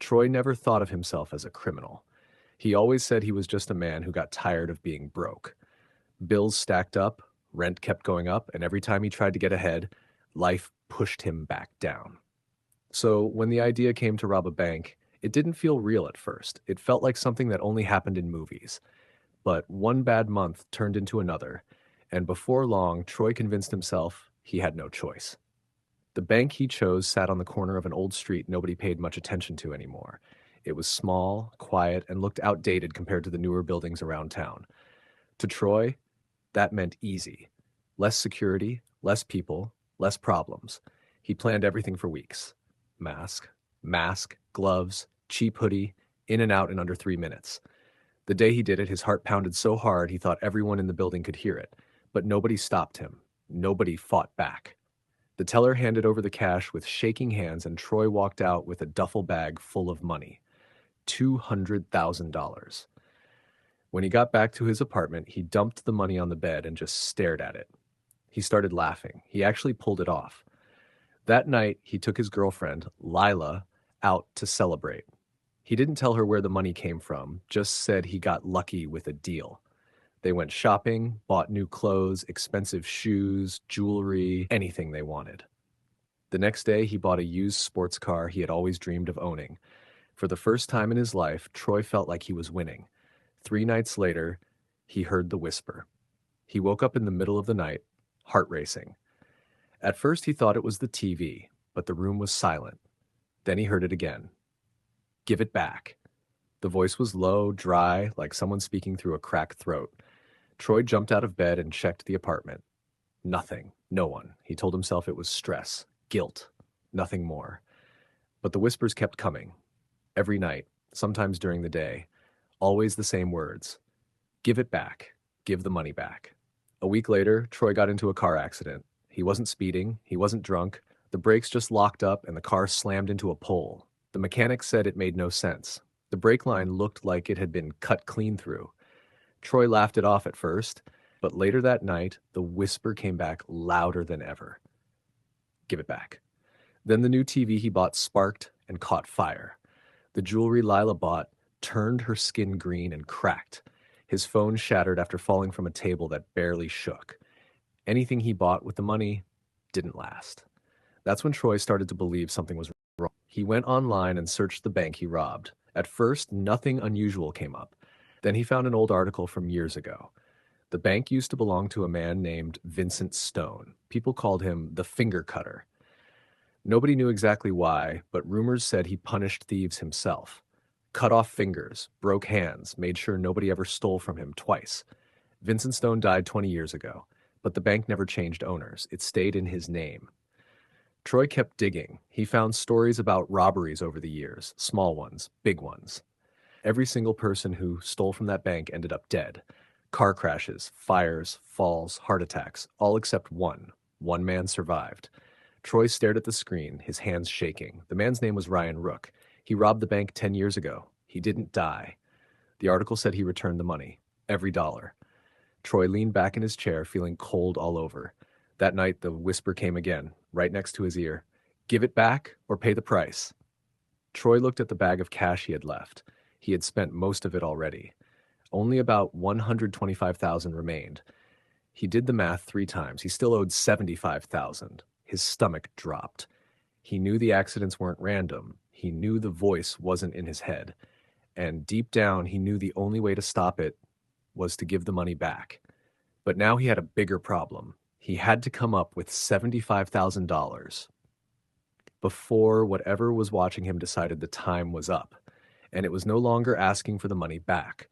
Troy never thought of himself as a criminal. He always said he was just a man who got tired of being broke. Bills stacked up, rent kept going up, and every time he tried to get ahead, life pushed him back down. So when the idea came to rob a bank, it didn't feel real at first. It felt like something that only happened in movies. But one bad month turned into another, and before long, Troy convinced himself he had no choice. The bank he chose sat on the corner of an old street nobody paid much attention to anymore. It was small, quiet, and looked outdated compared to the newer buildings around town. To Troy, that meant easy. Less security, less people, less problems. He planned everything for weeks. Mask, gloves, cheap hoodie, in and out in under 3 minutes. The day he did it, his heart pounded so hard he thought everyone in the building could hear it. But nobody stopped him. Nobody fought back. The teller handed over the cash with shaking hands, and Troy walked out with a duffel bag full of money. $200,000. When he got back to his apartment, he dumped the money on the bed and just stared at it. He started laughing. He actually pulled it off. That night, he took his girlfriend, Lila, out to celebrate. He didn't tell her where the money came from, just said he got lucky with a deal. They went shopping, bought new clothes, expensive shoes, jewelry, anything they wanted. The next day, he bought a used sports car he had always dreamed of owning. For the first time in his life, Troy felt like he was winning. 3 nights later, he heard the whisper. He woke up in the middle of the night, heart racing. At first, he thought it was the TV, but the room was silent. Then he heard it again. Give it back. The voice was low, dry, like someone speaking through a cracked throat. Troy jumped out of bed and checked the apartment. Nothing. No one. He told himself it was stress, guilt, nothing more. But the whispers kept coming. Every night, sometimes during the day. Always the same words. Give it back. Give the money back. A week later, Troy got into a car accident. He wasn't speeding. He wasn't drunk. The brakes just locked up and the car slammed into a pole. The mechanic said it made no sense. The brake line looked like it had been cut clean through. Troy laughed it off at first, but later that night, the whisper came back louder than ever. Give it back. Then the new TV he bought sparked and caught fire. The jewelry Lila bought turned her skin green and cracked. His phone shattered after falling from a table that barely shook. Anything he bought with the money didn't last. That's when Troy started to believe something was wrong. He went online and searched the bank he robbed. At first, nothing unusual came up. Then he found an old article from years ago. The bank used to belong to a man named Vincent Stone. People called him the Finger Cutter. Nobody knew exactly why, but rumors said he punished thieves himself. Cut off fingers, broke hands, made sure nobody ever stole from him twice. Vincent Stone died 20 years ago, but the bank never changed owners. It stayed in his name. Troy kept digging. He found stories about robberies over the years, small ones, big ones. Every single person who stole from that bank ended up dead. Car crashes, fires, falls, heart attacks, all except one. One man survived. Troy stared at the screen, his hands shaking. The man's name was Ryan Rook. He robbed the bank 10 years ago. He didn't die. The article said he returned the money, every dollar. Troy leaned back in his chair, feeling cold all over. That night, the whisper came again, right next to his ear. Give it back or pay the price. Troy looked at the bag of cash he had left. He had spent most of it already. Only about $125,000 remained. He did the math 3 times. He still owed $75,000. His stomach dropped. He knew the accidents weren't random. He knew the voice wasn't in his head. And deep down, he knew the only way to stop it was to give the money back. But now he had a bigger problem. He had to come up with $75,000 before whatever was watching him decided the time was up. And it was no longer asking for the money back.